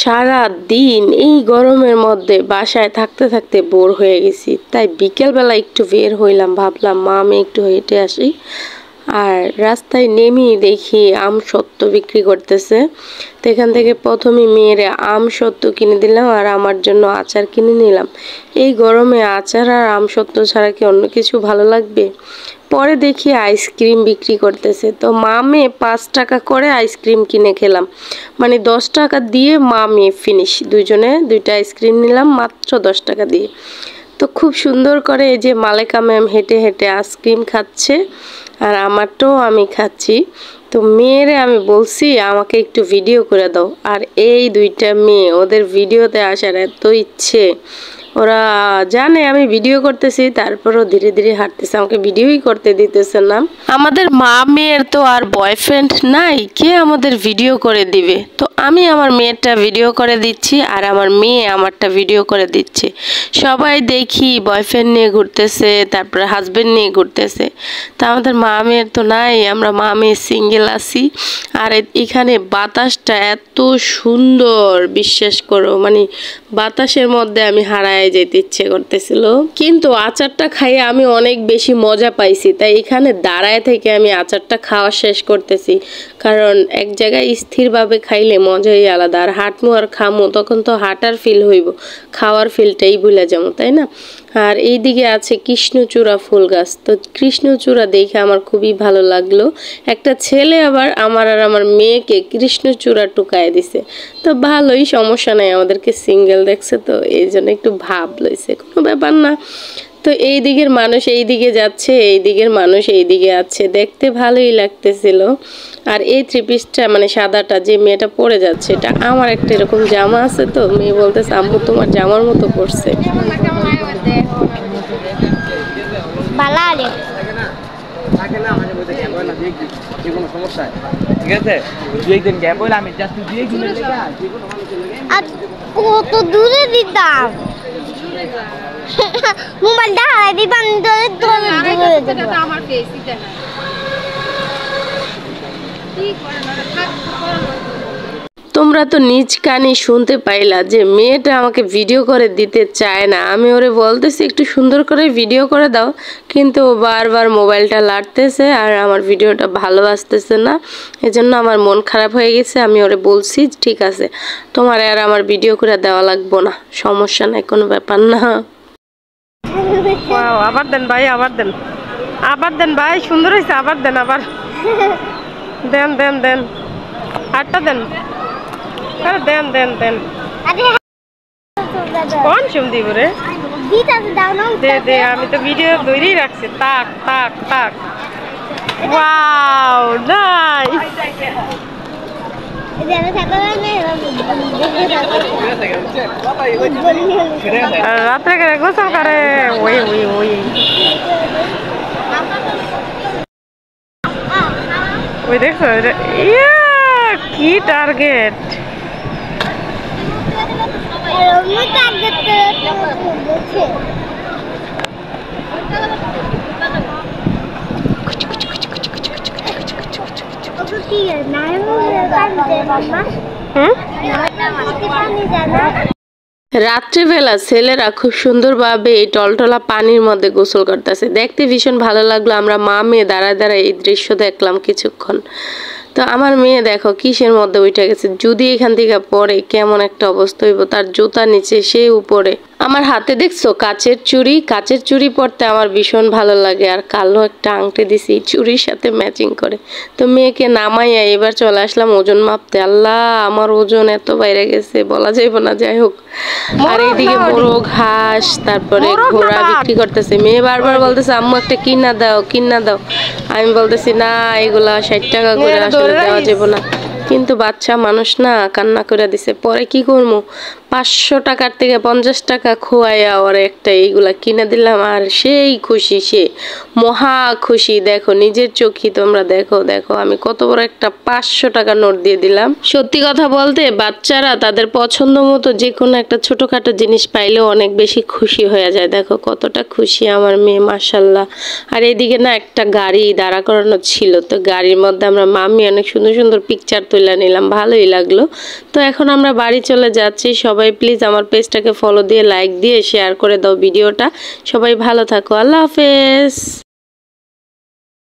সারা দিন এই গরমের মধ্যে বাসায় থাকতে থাকতে বোর হয়ে গেছি, তাই বিকেলবেলা একটু বের হইলাম। ভাবলাম মা আমি একটু হেঁটে আসি। আর রাস্তায় নেমেই দেখি আম সত্ত্ব বিক্রি করতেছে। তো এখান থেকে প্রথমে মেয়েরে আম সত্ত্ব কিনে দিলাম আর আমার জন্য আচার কিনে নিলাম। এই গরমে আচার আর আম সত্ত্ব ছাড়া কি অন্য কিছু ভালো লাগবে? পরে দেখি আইসক্রিম বিক্রি করতেছে। তো মা মেয়ে 5 টাকা করে আইসক্রিম কিনে খেলাম, মানে 10 টাকা দিয়ে মা মেয়ে ফিনিশ। দুইজনে দুইটা আইসক্রিম নিলাম মাত্র 10 টাকা দিয়ে। তো খুব সুন্দর করে এই যে মালেকা ম্যাম হেঁটে হেঁটে আইসক্রিম খাচ্ছে আর আমারটাও আমি খাচ্ছি। তো মেয়েরে আমি বলছি আমাকে একটু ভিডিও করে দাও, আর এই দুইটা মেয়ে ওদের ভিডিওতে আসার এত ইচ্ছে, ওরা জানে আমি ভিডিও করতেছি তারপরও ধীরে ধীরে হাঁটতেছে, আমাকে ভিডিওই করতে দিতেছে না। আমাদের মা মেয়ের তো আর বয়ফ্রেন্ড নাই, কে আমাদের ভিডিও করে দিবে? তো আমি আমার মেয়েরটা ভিডিও করে দিচ্ছি আর আমার মেয়ে আমারটা ভিডিও করে দিচ্ছে। সবাই দেখি বয়ফ্রেন্ড নিয়ে ঘুরতেছে, তারপরে হাজবেন্ড নিয়ে ঘুরতেছে। তা আমাদের মা মেয়ের তো নাই, আমরা মা মেয়ে সিঙ্গেল আছি। আর এখানে বাতাসটা এত সুন্দর, বিশ্বাস করো, মানে বাতাসের মধ্যে আমি হারায় যেতে ইচ্ছে করতেছিল। কিন্তু আচারটা খাইয়ে আমি অনেক বেশি মজা পাইছি, তাই এখানে দাঁড়ায় থেকে আমি আচারটা খাওয়া শেষ করতেছি। কারণ এক জায়গায় স্থিরভাবে খাইলে মজাই আলাদা। আর হাঁটমু আর খামু তখন তো হাঁটার ফিল হইব, খাওয়ার ফিলটাই ভুলে যাবো, তাই না? আর এইদিকে আছে কৃষ্ণচূড়া ফুল গাছ। তো কৃষ্ণচূড়া দেখে আমার খুবই ভালো লাগলো। একটা ছেলে আবার আমার আর আমার মেয়েকে কৃষ্ণচূড়া টুকায় দিছে। তো ভালোই, সমস্যা নাই, আমাদেরকে সিঙ্গেল দেখছে তো এই জন্য একটু ভাব লইছে, কোনো ব্যাপার না। তো এই দিকের মানুষ এই দিকে যাচ্ছে, এই দিকের মানুষ এই দিকে আছে, দেখতে ভালোই লাগতেছিল। আর এই 3 পিসটা মানে সাদাটা যে মেয়েটা পরে যাচ্ছে, এটা আমার একটা এরকম জামা আছে। তো মেয়ে বলতেছে আম্মু তোমার জামার মতো পড়ছে। কত দূরে দিতাম মোবাইলটা হারাই দিতাম। তোমরা তো নিজ কানে শুনতে পাইলা যে মেয়েটা আমাকে ভিডিও করে দিতে চায় না। আমি ওরে বলতেছি একটু সুন্দর করে ভিডিও করে দাও, কিন্তু ও বারবার মোবাইলটা লাড়তেছে আর আমার ভিডিওটা ভালো আসতেছে না। এজন্য আমার মন খারাপ হয়ে গেছে। আমি ওরে বলছি ঠিক আছে, তোমার আর আমার ভিডিও করে দেওয়া লাগবো না, সমস্যা নাই, কোনো ব্যাপার না। আবার দেন ভাই, আবার দেন, আবার দেন ভাই, সুন্দর হয়েছে, আবার দেন, আবার দেন দেন দেন, আটটা দেন, আরে দেন দেন দেন। কোন শুন দিব রে? দে দে, আমি তো ভিডিও ধরেই রাখছি। তাক তাক তাক, ওয়াও নাইস। রাত্রে করে গোসল করে, ওই ওই ওই ওই দেখছো কি টার্গেট। রাত্রিবেলা ছেলেরা খুব সুন্দরভাবে এই টলটলা পানির মধ্যে গোসল করতেছে, দেখতে ভীষণ ভালো লাগলো। আমরা মা মেয়ে দাঁড়ায় দাঁড়ায় এই দৃশ্য দেখলাম কিছুক্ষণ। তো আমার মেয়ে দেখো কিসের মধ্যে উঠে গেছে, যদি এখান থেকে পড়ে কেমন একটা অবস্থা হইব, তার জুতা নিচে সে উপরে। আমার হাতে দেখছো কাচের চুড়ি, কাচের চুড়ি পরতে আমার ভীষণ ভালো লাগে, আর কালো একটা আংটি দিছি চুড়ির সাথে ম্যাচিং করে। তো মেয়েকে নামাইয়া এবার চলে আসলাম ওজন মাপতে। আল্লাহ, আমার ওজন এত বাইরে গেছে বলা যাইব না, যাই হোক। আর এইদিকে বড় ঘাস, তারপরে ঘোড়া বিক্রি করতেছে। মেয়ে বারবার বলতেছে আম্মু একটা কিনা দাও, কিনা দাও। আমি বলতেছি না, এগুলা 60 টাকা করে আসলে দেওয়া যাবে না। কিন্তু বাচ্চা মানুষ না, কান্না করে দিছে। পরে কি করবো, 500 টাকার থেকে 50 টাকা খোয়াইয়া ওর একটা এইগুলা কিনে দিলাম। আর সেই খুশি, সে মহা খুশি। দেখো নিজের চোখই তোমরা দেখো, দেখো আমি কত বড় একটা 500 টাকা নোট দিয়ে দিলাম। সত্যি কথা বলতে বাচ্চারা তাদের পছন্দ মতো যে কোনো একটা ছোটখাটো জিনিস পাইলেও অনেক বেশি খুশি হয়ে যায়। দেখো কতটা খুশি আমার মেয়ে, মাশাল্লাহ। আর এদিকে না একটা গাড়ি দাঁড়া করানো ছিল, তো গাড়ির মধ্যে আমরা মাম্মি অনেক সুন্দর সুন্দর পিকচার তুলে নিলাম, ভালোই লাগলো। তো এখন আমরা বাড়ি চলে যাচ্ছি। সবাই প্লিজ আমার পেজটাকে ফলো দিয়ে লাইক দিয়ে শেয়ার করে দাও ভিডিওটা। সবাই ভালো থাকো, আল্লাহ হাফেজ।